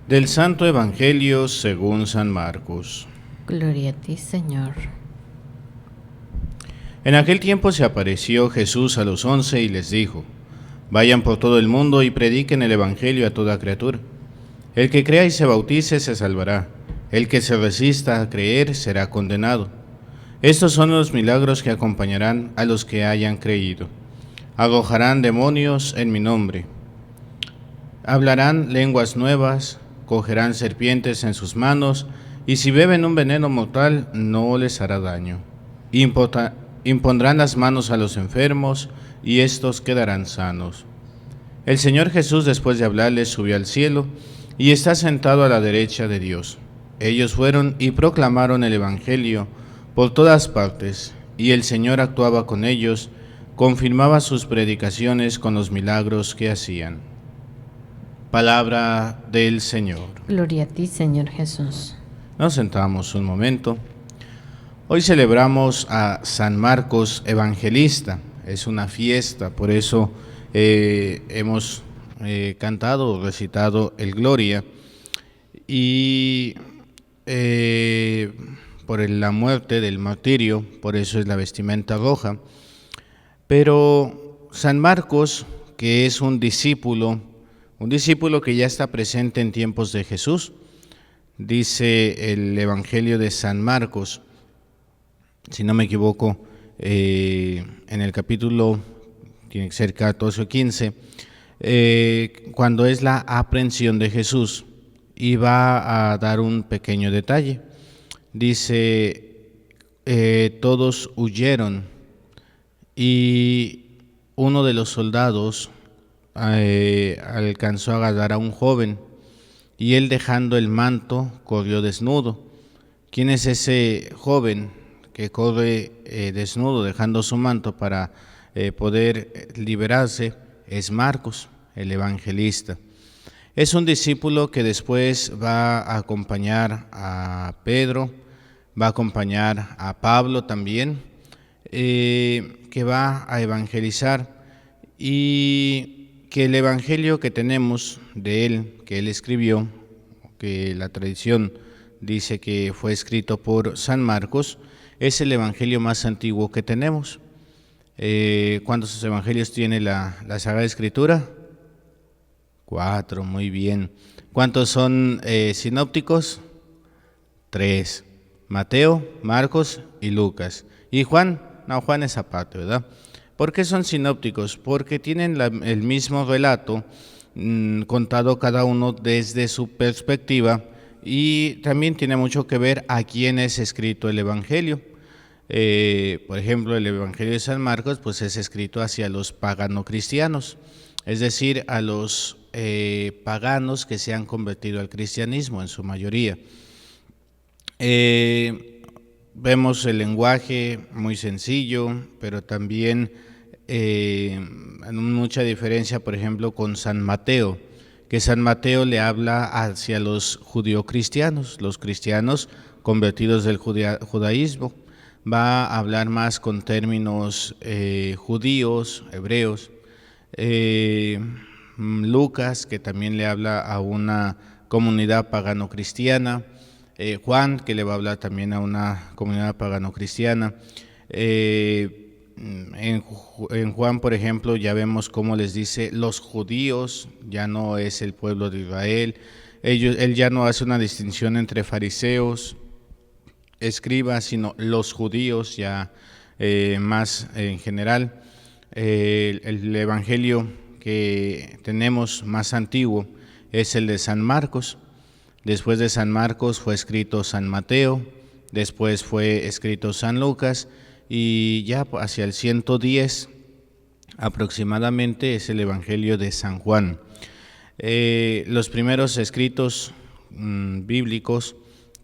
Del Santo Evangelio según San Marcos. Gloria a ti, Señor. En aquel tiempo se apareció Jesús a los 11 y les dijo: Vayan por todo el mundo y prediquen el Evangelio a toda criatura. El que crea y se bautice se salvará. El que se resista a creer será condenado. Estos son los milagros que acompañarán a los que hayan creído. Arrojarán demonios en mi nombre. Hablarán lenguas nuevas, cogerán serpientes en sus manos, y si beben un veneno mortal no les hará daño. Impondrán las manos a los enfermos, y éstos quedarán sanos. El Señor Jesús, después de hablarles, subió al cielo, y está sentado a la derecha de Dios. Ellos fueron y proclamaron el Evangelio por todas partes, y el Señor actuaba con ellos, confirmaba sus predicaciones con los milagros que hacían. Palabra del Señor. Gloria a ti, Señor Jesús. Nos sentamos un momento. Hoy celebramos a San Marcos Evangelista. Es una fiesta, por eso hemos cantado, recitado el Gloria. Y por la muerte del martirio, por eso es la vestimenta roja. Pero San Marcos, que es un discípulo que ya está presente en tiempos de Jesús, dice el Evangelio de San Marcos, si no me equivoco, en el capítulo, tiene que ser 14 o 15, cuando es la aprehensión de Jesús, y va a dar un pequeño detalle. Dice, todos huyeron, y uno de los soldados alcanzó a agarrar a un joven, y él, dejando el manto, corrió desnudo. ¿Quién es ese joven que corre desnudo, dejando su manto para poder liberarse? Es Marcos, el evangelista. Es un discípulo que después va a acompañar a Pedro, va a acompañar a Pablo también, que va a evangelizar, y que el evangelio que tenemos de él, que él escribió, que la tradición dice que fue escrito por San Marcos, es el evangelio más antiguo que tenemos. ¿Cuántos evangelios tiene la Sagrada Escritura? 4, muy bien. ¿Cuántos son sinópticos? 3. Mateo, Marcos y Lucas. ¿Y Juan? No, Juan es aparte, ¿verdad? ¿Por qué son sinópticos? Porque tienen el mismo relato, contado cada uno desde su perspectiva, y también tiene mucho que ver a quién es escrito el Evangelio. Por ejemplo, el Evangelio de San Marcos pues es escrito hacia los pagano-cristianos, es decir, a los paganos que se han convertido al cristianismo en su mayoría. Vemos el lenguaje muy sencillo, pero también mucha diferencia, por ejemplo, con San Mateo, que San Mateo le habla hacia los judio-cristianos, los cristianos convertidos del judaísmo. Va a hablar más con términos judíos, hebreos. Lucas, que también le habla a una comunidad pagano-cristiana. Juan, que le va a hablar también a una comunidad pagano-cristiana. En Juan, por ejemplo, ya vemos cómo les dice los judíos, ya no es el pueblo de Israel. Él ya no hace una distinción entre fariseos, escribas, sino los judíos, ya más en general. El evangelio que tenemos más antiguo es el de San Marcos. Después de San Marcos fue escrito San Mateo, después fue escrito San Lucas, y ya hacia el 110 aproximadamente es el Evangelio de San Juan. Los primeros escritos bíblicos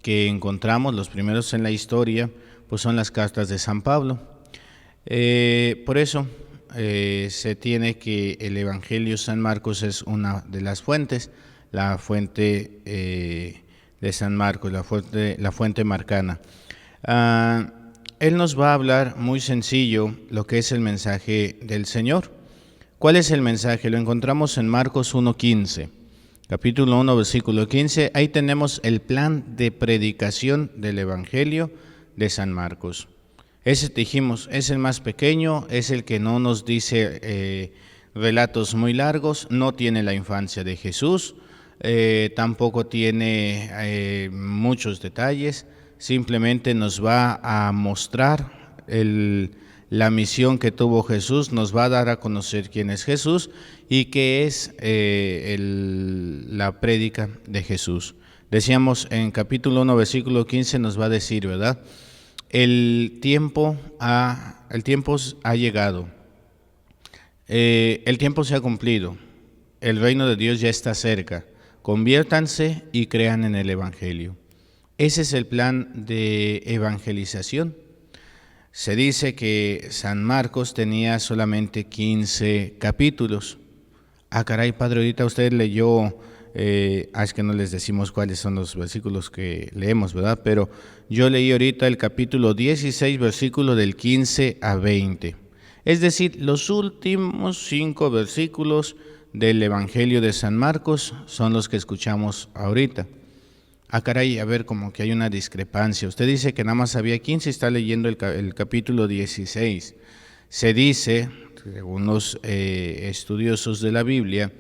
que encontramos, los primeros en la historia, pues son las cartas de San Pablo. Por eso se tiene que el Evangelio San Marcos es una de las fuentes, la fuente de San Marcos, la fuente marcana. Él nos va a hablar muy sencillo lo que es el mensaje del Señor. ¿Cuál es el mensaje? Lo encontramos en Marcos 1:15. capítulo 1, versículo 15, ahí tenemos el plan de predicación del Evangelio de San Marcos. Ese dijimos, es el más pequeño, es el que no nos dice relatos muy largos, no tiene la infancia de Jesús, tampoco tiene muchos detalles, simplemente nos va a mostrar la misión que tuvo Jesús, nos va a dar a conocer quién es Jesús y qué es la prédica de Jesús. Decíamos en capítulo 1, versículo 15 nos va a decir, ¿verdad? El tiempo ha llegado, el tiempo se ha cumplido, el reino de Dios ya está cerca, conviértanse y crean en el Evangelio. Ese es el plan de evangelización. Se dice que San Marcos tenía solamente 15 capítulos. Ah, caray, padre, ahorita usted leyó, es que no les decimos cuáles son los versículos que leemos, ¿verdad? Pero yo leí ahorita el capítulo 16, versículo del 15 a 20. Es decir, los últimos 5 versículos del Evangelio de San Marcos son los que escuchamos ahorita. Ah, caray, a ver, como que hay una discrepancia. Usted dice que nada más había 15 y está leyendo el capítulo 16. Se dice, según los estudiosos de la Biblia,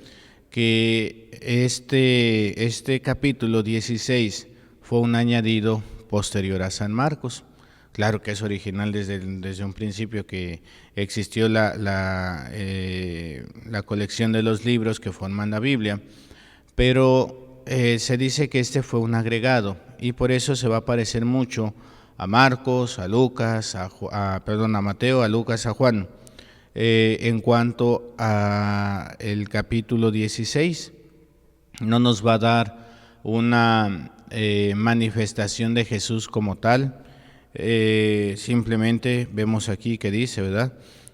que este capítulo 16 fue un añadido posterior a San Marcos. Claro que es original desde un principio que existió la colección de los libros que forman la Biblia, pero se dice que este fue un agregado y por eso se va a parecer mucho a Marcos, a Lucas, a Mateo, a Lucas, a Juan. En cuanto a el capítulo 16, no nos va a dar una manifestación de Jesús como tal, simplemente vemos aquí que dice, ¿verdad?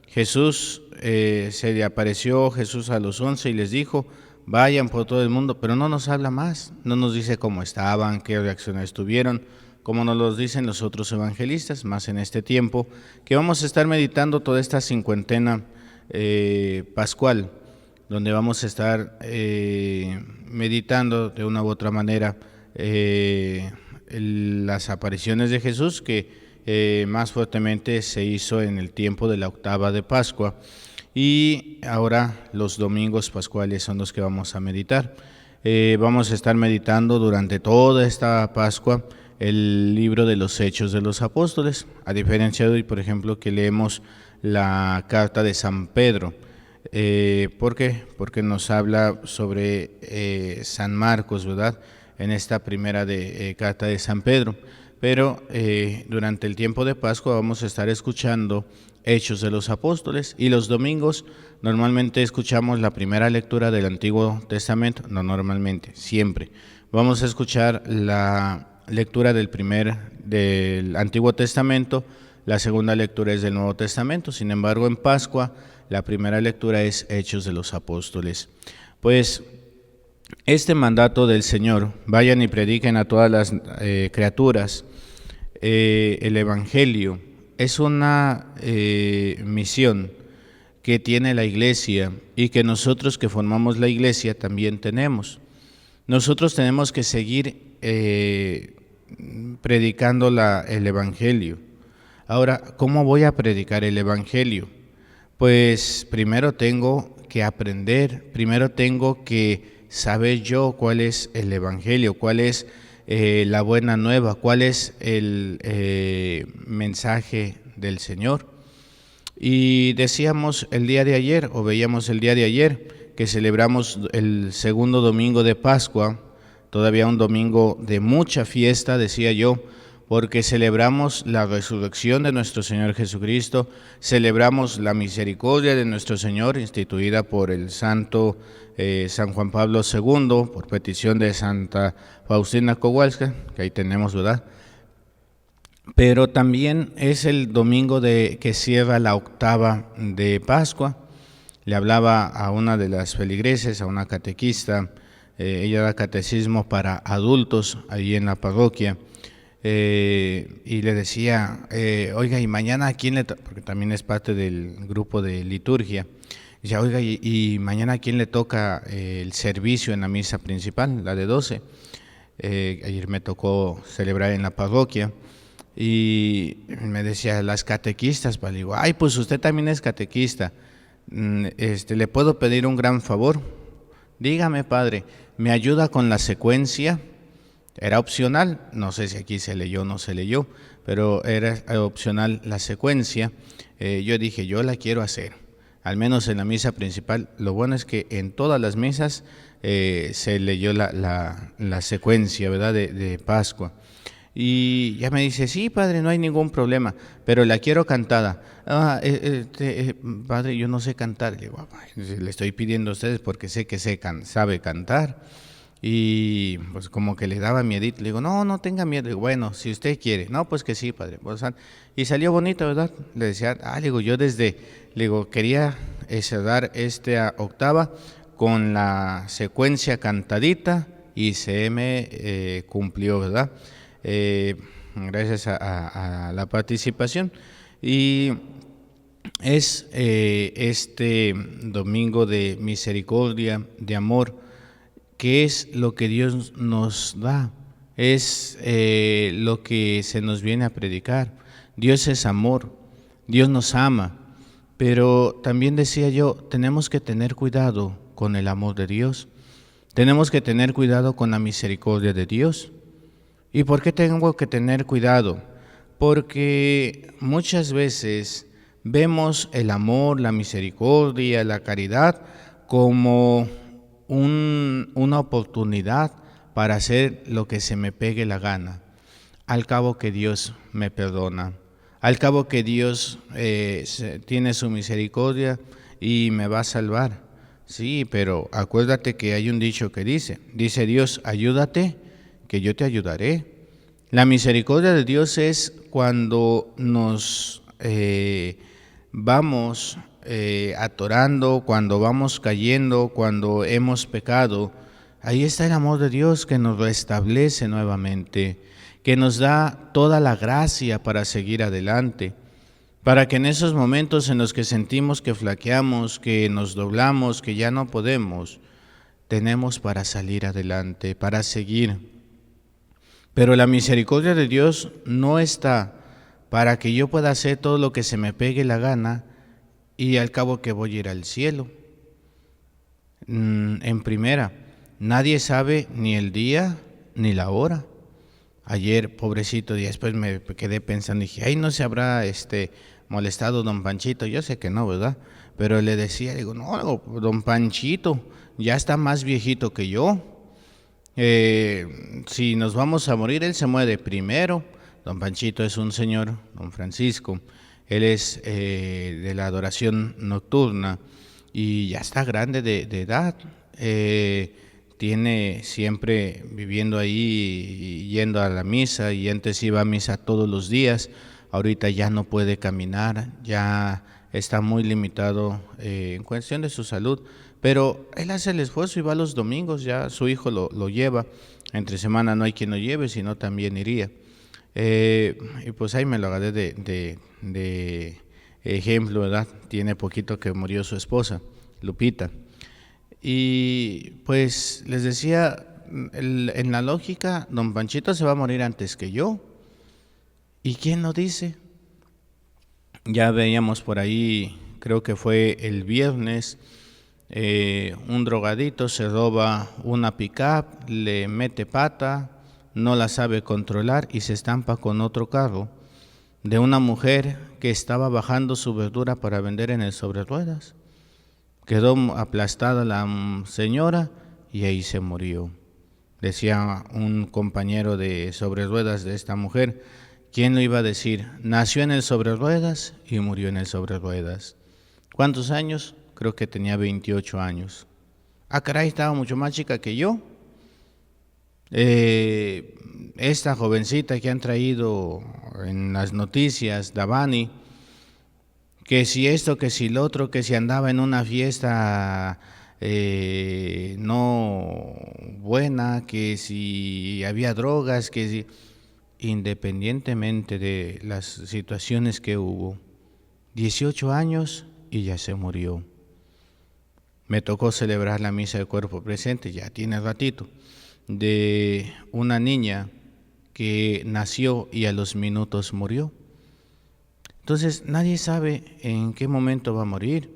Jesús, se le apareció Jesús a los 11 y les dijo, vayan por todo el mundo, pero no nos habla más, no nos dice cómo estaban, qué reacciones tuvieron, como nos lo dicen los otros evangelistas, más en este tiempo, que vamos a estar meditando toda esta cincuentena pascual, donde vamos a estar meditando de una u otra manera las apariciones de Jesús, que más fuertemente se hizo en el tiempo de la octava de Pascua. Y ahora los domingos pascuales son los que vamos a meditar. Vamos a estar meditando durante toda esta Pascua el libro de los Hechos de los Apóstoles, a diferencia de hoy, por ejemplo, que leemos la carta de San Pedro. ¿Por qué? Porque nos habla sobre San Marcos, ¿verdad? En esta primera carta de San Pedro. Pero durante el tiempo de Pascua vamos a estar escuchando Hechos de los Apóstoles y los domingos normalmente escuchamos la primera lectura del Antiguo Testamento, no normalmente, siempre. Vamos a escuchar la lectura del Antiguo Testamento, la segunda lectura es del Nuevo Testamento, sin embargo en Pascua la primera lectura es Hechos de los Apóstoles. Pues este mandato del Señor, vayan y prediquen a todas las criaturas, el Evangelio, es una misión que tiene la Iglesia y que nosotros que formamos la Iglesia también tenemos. Nosotros tenemos que seguir predicando el Evangelio. Ahora, ¿cómo voy a predicar el Evangelio? Pues primero tengo que aprender, primero tengo que saber yo cuál es el Evangelio, cuál es la buena nueva, cuál es el mensaje del Señor. Y decíamos el día de ayer, o veíamos el día de ayer, que celebramos el segundo domingo de Pascua, todavía un domingo de mucha fiesta, decía yo, porque celebramos la resurrección de nuestro Señor Jesucristo, celebramos la misericordia de nuestro Señor, instituida por el santo San Juan Pablo II, por petición de Santa Faustina Kowalska, que ahí tenemos, ¿verdad? Pero también es el domingo que cierra la octava de Pascua. Le hablaba a una de las feligreses, a una catequista, ella da catecismo para adultos ahí en la parroquia, y le decía, oiga, y mañana a quién porque también es parte del grupo de liturgia, Dice, oiga, y mañana ¿a quién le toca el servicio en la misa principal, la de 12? Ayer me tocó celebrar en la parroquia y me decía, las catequistas, le digo, ay, pues usted también es catequista, ¿le puedo pedir un gran favor? Dígame, padre, ¿me ayuda con la secuencia? Era opcional, no sé si aquí se leyó o no se leyó, pero era opcional la secuencia. Yo dije, yo la quiero hacer, al menos en la misa principal. Lo bueno es que en todas las misas se leyó la secuencia, ¿verdad?, de Pascua. Y ya me dice, sí, padre, no hay ningún problema, pero la quiero cantada. Padre, yo no sé cantar. Le digo, le estoy pidiendo a ustedes porque sé que sabe cantar. Y pues como que le daba miedito. Le digo, no tenga miedo. Le digo, bueno, si usted quiere. No, pues que sí, padre. Y salió bonito, ¿verdad? Le decía, le digo, yo quería dar esta octava con la secuencia cantadita y se me cumplió, ¿verdad? Gracias a la participación. Y es este domingo de misericordia, de amor, que es lo que Dios nos da, es lo que se nos viene a predicar. Dios es amor, Dios nos ama, pero también decía yo, tenemos que tener cuidado con el amor de Dios, tenemos que tener cuidado con la misericordia de Dios. ¿Y por qué tengo que tener cuidado? Porque muchas veces vemos el amor, la misericordia, la caridad como una oportunidad para hacer lo que se me pegue la gana. Al cabo que Dios me perdona, al cabo que Dios tiene su misericordia y me va a salvar. Sí, pero acuérdate que hay un dicho que dice Dios, ayúdate, que yo te ayudaré. La misericordia de Dios es cuando nos vamos atorando, cuando vamos cayendo, cuando hemos pecado. Ahí está el amor de Dios que nos restablece nuevamente, que nos da toda la gracia para seguir adelante, para que en esos momentos en los que sentimos que flaqueamos, que nos doblamos, que ya no podemos, tenemos para salir adelante, para seguir. Pero la misericordia de Dios no está para que yo pueda hacer todo lo que se me pegue la gana y al cabo que voy a ir al cielo. En primera, nadie sabe ni el día ni la hora. Ayer, pobrecito, después me quedé pensando, dije, ay, no se habrá molestado don Panchito. Yo sé que no, ¿verdad? Pero le decía, digo, no, don Panchito ya está más viejito que yo. Si nos vamos a morir, él se muere primero. Don Panchito es un señor, don Francisco, él es de la adoración nocturna y ya está grande de edad. Tiene siempre viviendo ahí, yendo a la misa, y antes iba a misa todos los días. Ahorita ya no puede caminar, ya está muy limitado en cuestión de su salud, pero él hace el esfuerzo y va los domingos, ya su hijo lo lleva. Entre semana no hay quien lo lleve, sino también iría. Y pues ahí me lo agarré de ejemplo, ¿verdad? Tiene poquito que murió su esposa, Lupita. Y pues les decía, en la lógica, don Panchito se va a morir antes que yo. ¿Y quién lo dice? Ya veíamos por ahí, creo que fue el viernes, un drogadito se roba una pick-up, le mete pata, no la sabe controlar y se estampa con otro carro de una mujer que estaba bajando su verdura para vender en el sobre ruedas. Quedó aplastada la señora y ahí se murió. Decía un compañero de sobre ruedas de esta mujer, ¿quién lo iba a decir? Nació en el sobre ruedas y murió en el sobre ruedas. ¿Cuántos años? Creo que tenía 28 años. Ah, caray, estaba mucho más chica que yo. Esta jovencita que han traído en las noticias, Davani, que si esto, que si lo otro, que si andaba en una fiesta no buena, que si había drogas, que si, independientemente de las situaciones que hubo, 18 años y ya se murió. Me tocó celebrar la misa de cuerpo presente, ya tiene ratito, de una niña que nació y a los minutos murió. Entonces nadie sabe en qué momento va a morir,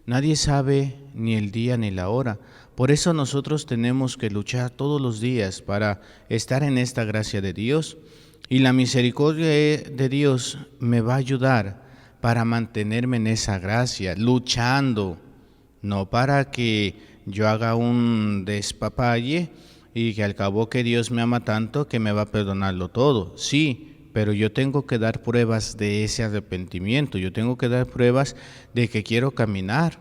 nadie sabe ni el día ni la hora. Por eso nosotros tenemos que luchar todos los días para estar en esta gracia de Dios, y la misericordia de Dios me va a ayudar para mantenerme en esa gracia, luchando, no para que yo haga un despapalle y que al cabo que Dios me ama tanto que me va a perdonarlo todo. Sí, pero yo tengo que dar pruebas de ese arrepentimiento, yo tengo que dar pruebas de que quiero caminar.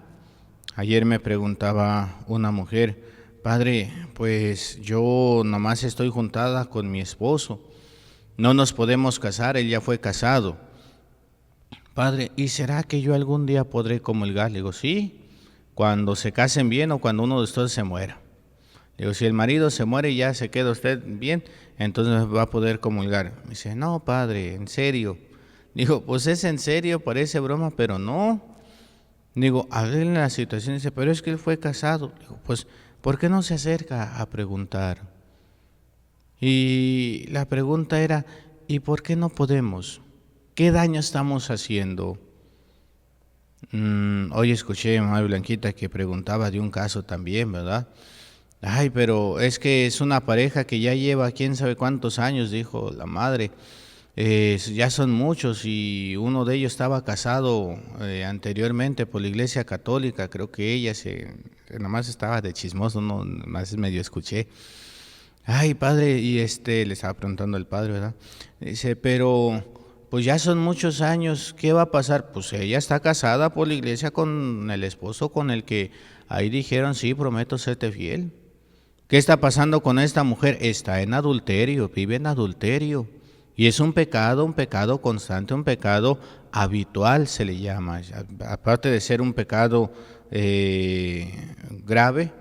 Ayer me preguntaba una mujer: padre, pues yo nomás estoy juntada con mi esposo, no nos podemos casar, él ya fue casado. Padre, ¿y será que yo algún día podré comulgar? Le digo, sí, cuando se casen bien o cuando uno de ustedes se muera. Le digo, si el marido se muere y ya se queda usted bien, entonces va a poder comulgar. Me dice, no, padre, en serio. Digo, pues es en serio, parece broma, pero no. Digo, arreglen la situación. Dice, pero es que él fue casado. Digo, pues, ¿por qué no se acerca a preguntar? Y la pregunta era, ¿y por qué no podemos? ¿Qué daño estamos haciendo? Hoy escuché a mamá Blanquita que preguntaba de un caso también, ¿verdad? Ay, pero es que es una pareja que ya lleva quién sabe cuántos años, dijo la madre. Ya son muchos, y uno de ellos estaba casado anteriormente por la Iglesia Católica. Creo que ella nomás estaba de chismoso, no, más medio escuché. Ay, padre, y le estaba preguntando al padre, ¿verdad? Dice, pero pues ya son muchos años, ¿qué va a pasar? Pues ella está casada por la iglesia con el esposo con el que ahí dijeron, sí, prometo serte fiel. ¿Qué está pasando con esta mujer? Está en adulterio, vive en adulterio. Y es un pecado constante, un pecado habitual se le llama. Aparte de ser un pecado grave,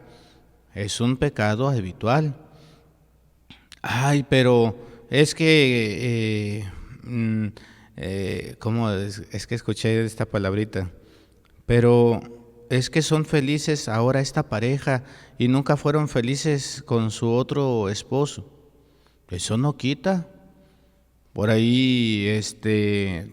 es un pecado habitual. Ay, pero es que, ¿cómo es que escuché esta palabrita? Pero es que son felices ahora esta pareja y nunca fueron felices con su otro esposo. Eso no quita. Por ahí,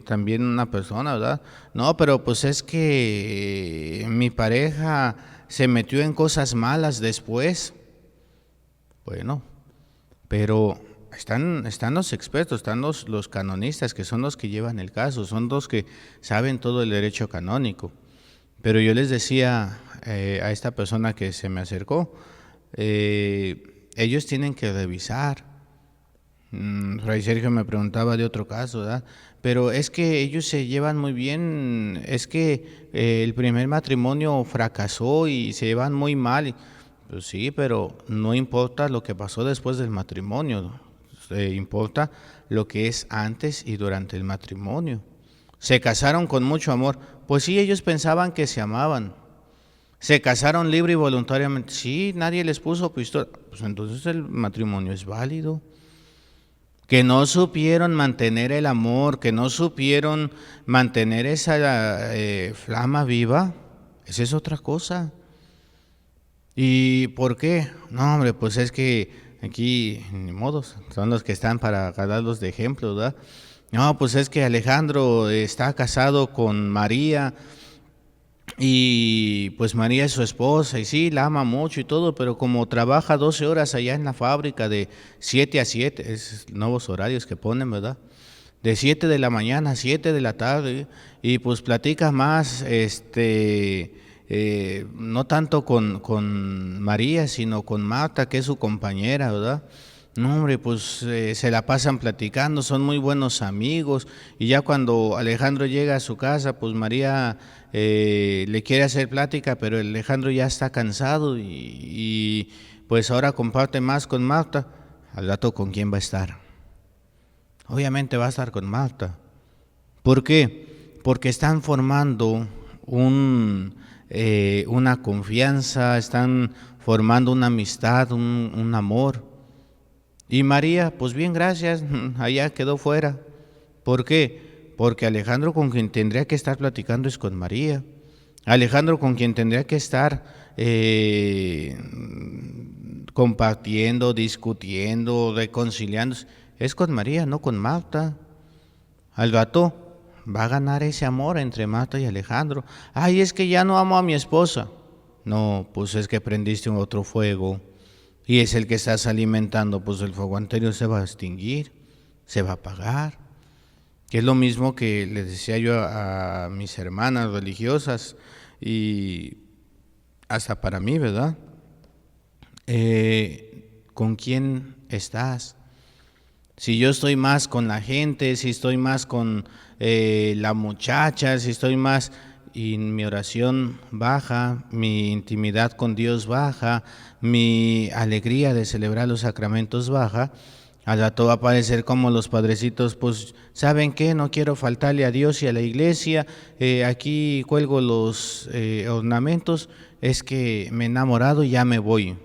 también una persona, ¿verdad? No, pero pues es que mi pareja se metió en cosas malas después. Bueno, pero están los expertos, están los canonistas, que son los que llevan el caso, son los que saben todo el derecho canónico. Pero yo les decía a esta persona que se me acercó, ellos tienen que revisar. Fray Sergio me preguntaba de otro caso, ¿verdad? Pero es que ellos se llevan muy bien, es que el primer matrimonio fracasó y se llevan muy mal. Pues sí, pero no importa lo que pasó después del matrimonio, importa lo que es antes y durante el matrimonio. Se casaron con mucho amor, pues sí, ellos pensaban que se amaban. Se casaron libre y voluntariamente, sí, nadie les puso pistola, pues entonces el matrimonio es válido. Que no supieron mantener el amor, que no supieron mantener esa flama viva, esa es otra cosa. ¿Y por qué? No, hombre, pues es que aquí, ni modos, son los que están para darlos de ejemplo, ¿verdad? No, pues es que Alejandro está casado con María, y pues María es su esposa, y sí, la ama mucho y todo, pero como trabaja 12 horas allá en la fábrica de 7 a 7, es nuevos horarios que ponen, ¿verdad? De 7 de la mañana a 7 de la tarde, y pues platica más, no tanto con María, sino con Marta, que es su compañera, ¿verdad? No, hombre, pues se la pasan platicando, son muy buenos amigos, y ya cuando Alejandro llega a su casa, pues María le quiere hacer plática, pero Alejandro ya está cansado y pues ahora comparte más con Marta. Al rato, ¿con quién va a estar? Obviamente va a estar con Marta. ¿Por qué? Porque están formando una confianza, están formando una amistad, un amor. Y María, pues bien, gracias, allá quedó fuera. ¿Por qué? Porque Alejandro con quien tendría que estar platicando es con María. Alejandro con quien tendría que estar compartiendo, discutiendo, reconciliándose, es con María, no con Marta. Al rato va a ganar ese amor entre Marta y Alejandro. Ay, es que ya no amo a mi esposa. No, pues es que prendiste un otro fuego y es el que estás alimentando, pues el fuego anterior se va a extinguir, se va a apagar. Que es lo mismo que les decía yo a mis hermanas religiosas y hasta para mí, ¿verdad? ¿Con quién estás? Si yo estoy más con la gente, si estoy más con la muchacha, si estoy más y mi oración baja, mi intimidad con Dios baja, mi alegría de celebrar los sacramentos baja, al rato va a parecer como los padrecitos, pues, ¿saben qué? No quiero faltarle a Dios y a la iglesia, aquí cuelgo los ornamentos, es que me he enamorado y ya me voy.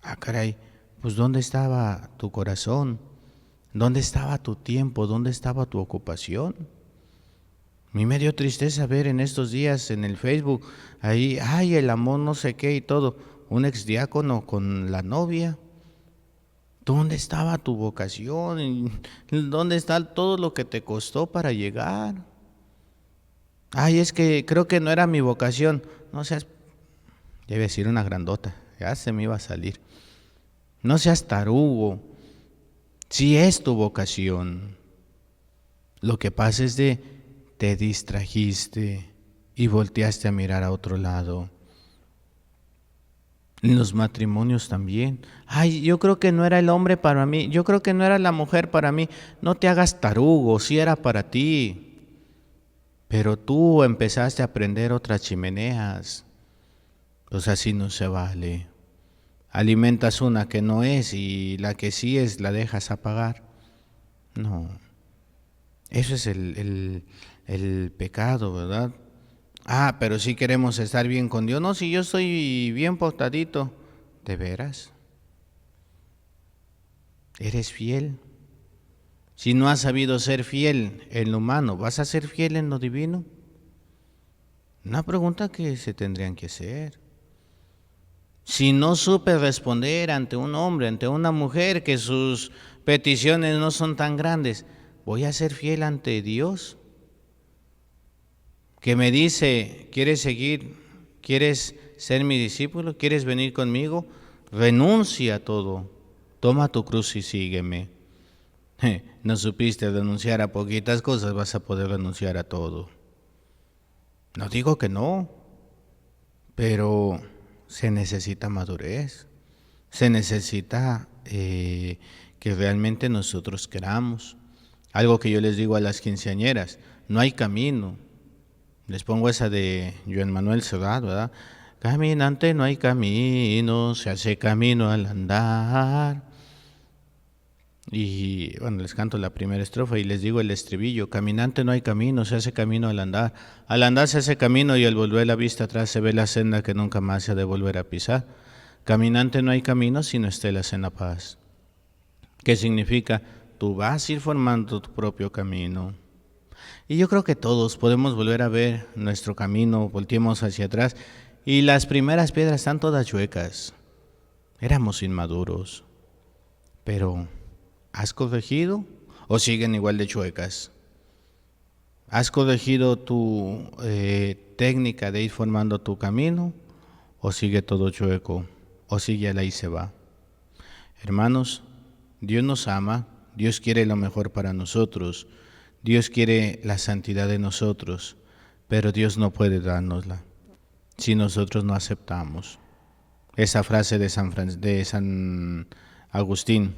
Ah, caray, pues ¿dónde estaba tu corazón? ¿Dónde estaba tu tiempo? ¿Dónde estaba tu ocupación? A mí me dio tristeza ver en estos días en el Facebook, ahí, ay, el amor no sé qué y todo, un exdiácono con la novia. ¿Dónde estaba tu vocación? ¿Dónde está todo lo que te costó para llegar? Ay, es que creo que no era mi vocación. No seas, ya iba a decir una grandota, ya se me iba a salir. No seas tarugo, si es tu vocación. Lo que pasa es de te distrajiste y volteaste a mirar a otro lado. En los matrimonios también. Ay, yo creo que no era el hombre para mí, yo creo que no era la mujer para mí. No te hagas tarugo, sí era para ti. Pero tú empezaste a prender otras chimeneas. Pues así no se vale. Alimentas una que no es y la que sí es la dejas apagar. No. Eso es el pecado, ¿verdad? Ah, pero sí queremos estar bien con Dios. No, si yo estoy bien portadito. ¿De veras? ¿Eres fiel? Si no has sabido ser fiel en lo humano, ¿vas a ser fiel en lo divino? Una pregunta que se tendrían que hacer. Si no supe responder ante un hombre, ante una mujer, que sus peticiones no son tan grandes, ¿voy a ser fiel ante Dios? Que me dice, ¿quieres seguir? ¿Quieres ser mi discípulo? ¿Quieres venir conmigo? Renuncia a todo. Toma tu cruz y sígueme. No supiste renunciar a poquitas cosas, vas a poder renunciar a todo. No digo que no, pero se necesita madurez. Se necesita que realmente nosotros queramos. Algo que yo les digo a las quinceañeras, no hay camino. Les pongo esa de Joan Manuel Serrat, ¿verdad? Caminante no hay camino, se hace camino al andar. Y bueno, les canto la primera estrofa y les digo el estribillo. Caminante no hay camino, se hace camino al andar. Al andar se hace camino y al volver la vista atrás se ve la senda que nunca más se ha de volver a pisar. Caminante no hay camino si no estelas en la paz. ¿Qué significa? Tú vas a ir formando tu propio camino. Y yo creo que todos podemos volver a ver nuestro camino, volteemos hacia atrás y las primeras piedras están todas chuecas. Éramos inmaduros, pero ¿has corregido o siguen igual de chuecas? ¿Has corregido tu técnica de ir formando tu camino o sigue todo chueco o sigue al ahí se va? Hermanos, Dios nos ama, Dios quiere lo mejor para nosotros. Dios quiere la santidad de nosotros, pero Dios no puede dárnosla si nosotros no aceptamos. Esa frase de San Agustín,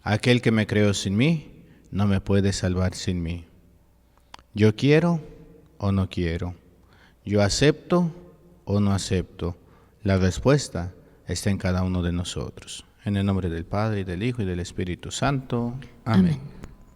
aquel que me creó sin mí, no me puede salvar sin mí. Yo quiero o no quiero, yo acepto o no acepto. La respuesta está en cada uno de nosotros. En el nombre del Padre, y del Hijo, y del Espíritu Santo. Amén. Amén.